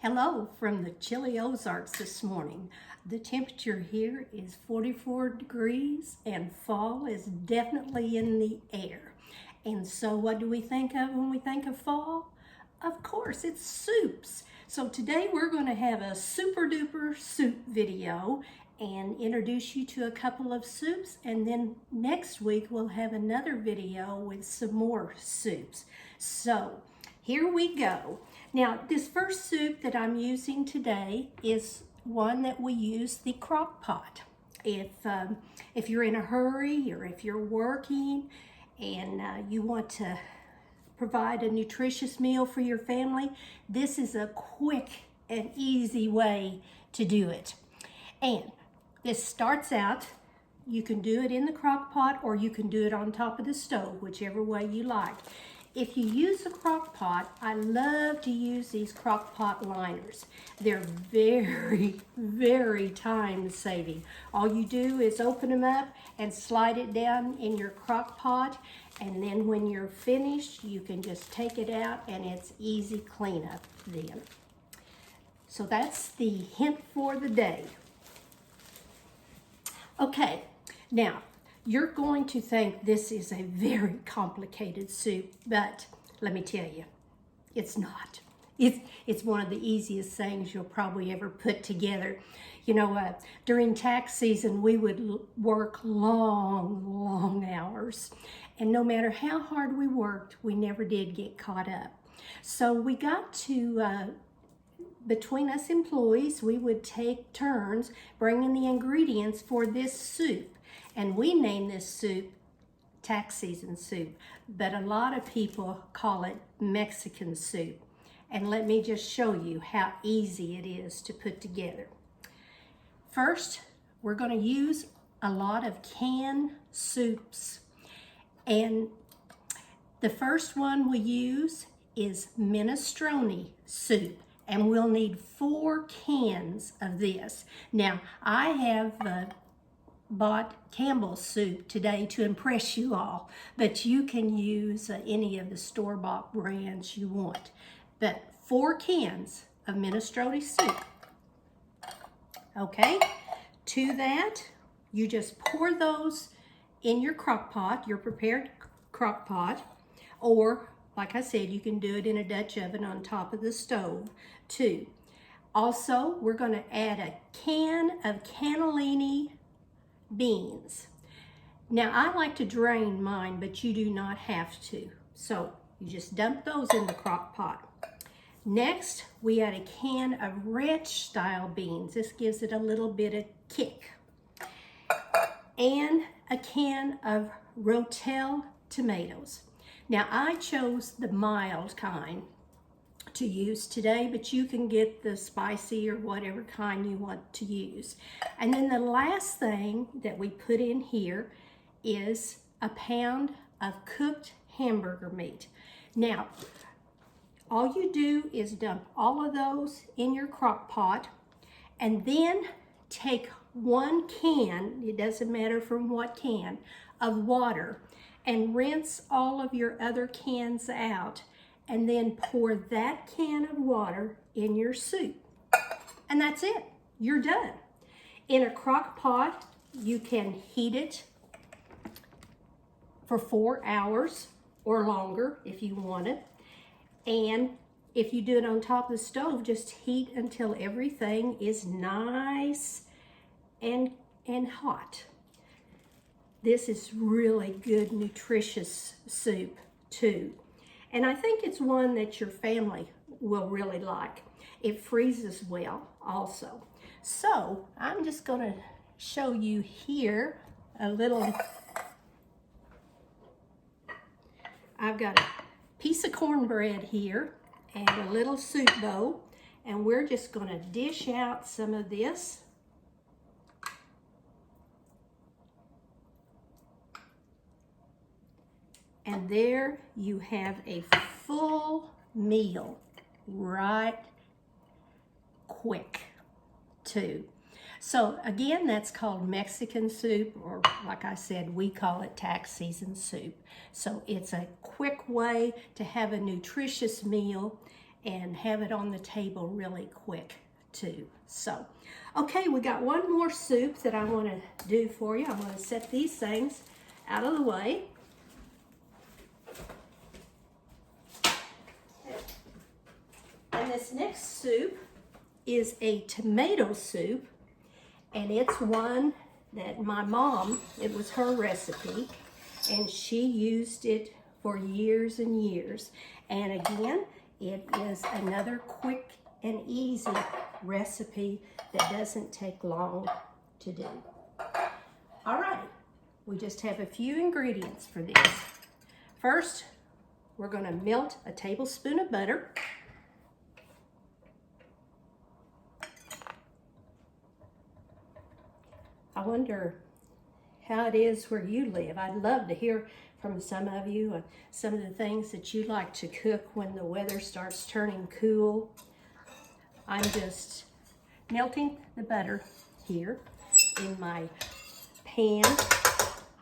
Hello from the chilly Ozarks this morning. The temperature here is 44 degrees and fall is definitely in the air. And so what do we think of when we think of fall? Of course, it's soups. So today we're going to have a super duper soup video and introduce you to a couple of soups, and then next week we'll have another video with some more soups. So here we go. Now, this first soup that I'm using today is one that we use the crock pot. If you're in a hurry or if you're working and you want to provide a nutritious meal for your family, this is a quick and easy way to do it. And this starts out, you can do it in the crock pot or you can do it on top of the stove, whichever way you like. If you use a crock pot, I love to use these crock pot liners. They're very, very time saving. All you do is open them up and slide it down in your crock pot, and then when you're finished, you can just take it out and it's easy cleanup then. So that's the hint for the day. Okay, now, you're going to think this is a very complicated soup, but let me tell you, it's not. It's one of the easiest things you'll probably ever put together. You know, during tax season, we would work long hours. And no matter how hard we worked, we never did get caught up. So we got to, between us employees, we would take turns bringing the ingredients for this soup. And we name this soup tax season soup, but a lot of people call it Mexican soup. And let me just show you how easy it is to put together. First, we're going to use a lot of canned soups. And the first one we use is Minestrone Soup. And we'll need 4 cans of this. Now, I have bought Campbell's soup today to impress you all, but you can use any of the store-bought brands you want. But 4 cans of minestrone soup. Okay, to that, you just pour those in your crock pot, your prepared crock pot, or like I said, you can do it in a Dutch oven on top of the stove too. Also, we're going to add a can of Cannellini Beans. Now, I like to drain mine, but you do not have to. So you just dump those in the crock pot. Next, we add a can of ranch style beans. This gives it a little bit of kick. And a can of Rotel tomatoes. Now, I chose the mild kind to use today, but you can get the spicy or whatever kind you want to use. And then the last thing that we put in here is a pound of cooked hamburger meat. Now, all you do is dump all of those in your crock pot and then take 1 can, it doesn't matter from what can, of water and rinse all of your other cans out, and then pour that can of water in your soup. And that's it. You're done. In a crock pot, you can heat it for 4 hours or longer if you want it. And if you do it on top of the stove, just heat until everything is nice and hot. This is really good, nutritious soup too. And I think it's one that your family will really like. It freezes well also. So I'm just going to show you here a little. I've got a piece of cornbread here and a little soup bowl. And we're just going to dish out some of this. And there you have a full meal, right quick too. So again, that's called Mexican soup, or like I said, we call it tax season soup. So it's a quick way to have a nutritious meal and have it on the table really quick too. So, okay, we got one more soup that I want to do for you. I'm going to set these things out of the way. And this next soup is a tomato soup, and it's one that my mom, it was her recipe, and she used it for years and years. And again, it is another quick and easy recipe that doesn't take long to do. All right, we just have a few ingredients for this. First, we're going to melt a tablespoon of butter. I wonder how it is where you live. I'd love to hear from some of you some of the things that you like to cook when the weather starts turning cool. I'm just melting the butter here in my pan.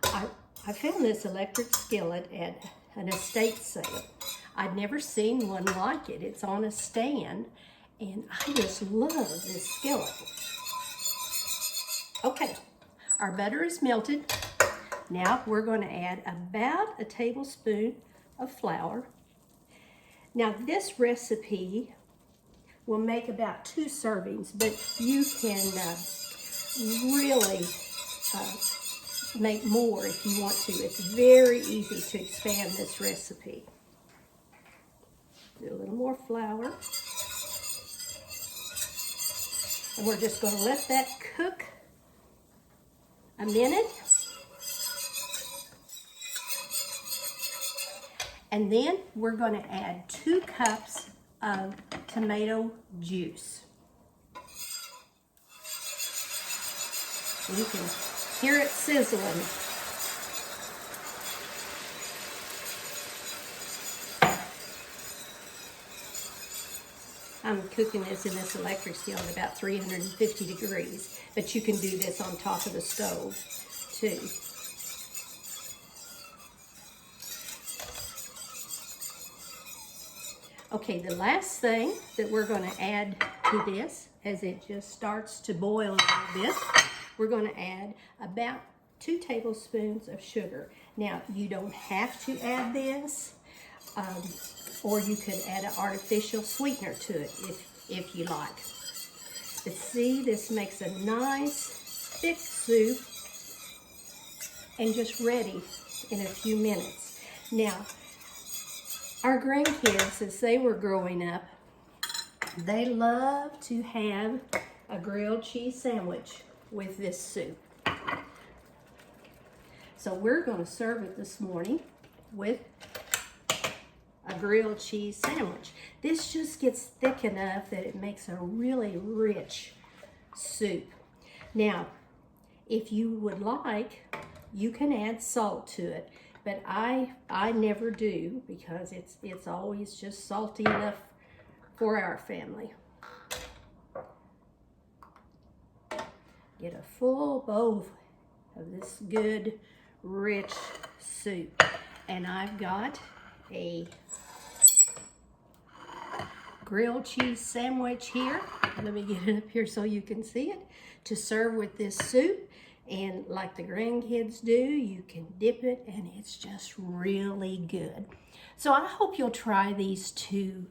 I found this electric skillet at an estate sale. I'd never seen one like it. It's on a stand, and I just love this skillet. Okay, our butter is melted. Now we're going to add about a tablespoon of flour. Now this recipe will make about 2 servings, but you can really make more if you want to. It's very easy to expand this recipe. Do a little more flour. And we're just going to let that cook a minute. And then we're going to add 2 cups of tomato juice. You can hear it sizzling. I'm cooking this in this electric skillet at about 350 degrees, but you can do this on top of the stove too. Okay, the last thing that we're going to add to this, as it just starts to boil a little bit, we're going to add about 2 tablespoons of sugar. Now, you don't have to add this, or you could add an artificial sweetener to it if you like. But see, this makes a nice thick soup and just ready in a few minutes. Now, our grandkids, as they were growing up, they love to have a grilled cheese sandwich with this soup. So we're going to serve it this morning with a grilled cheese sandwich. This just gets thick enough that it makes a really rich soup. Now, if you would like, you can add salt to it. But I never do, because it's always just salty enough for our family. Get a full bowl of this good, rich soup. And I've got a grilled cheese sandwich here. Let me get it up here so you can see it, to serve with this soup. And like the grandkids do, you can dip it, and it's just really good. So I hope you'll try these 2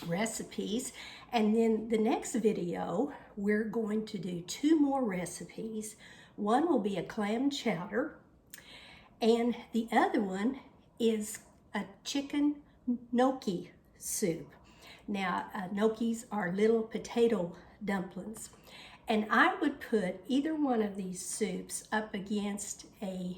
recipes. And then the next video, we're going to do 2 more recipes. One will be a clam chowder, and the other one is a chicken gnocchi soup. Now, gnocchis are little potato dumplings. And I would put either one of these soups up against a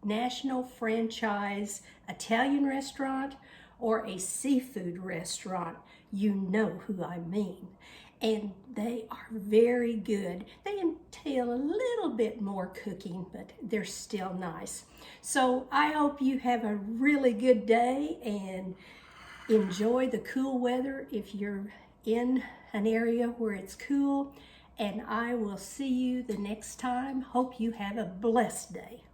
national franchise Italian restaurant or a seafood restaurant. You know who I mean. And they are very good. They entail a little bit more cooking, but they're still nice. So I hope you have a really good day and enjoy the cool weather if you're in an area where it's cool. And I will see you the next time. Hope you have a blessed day.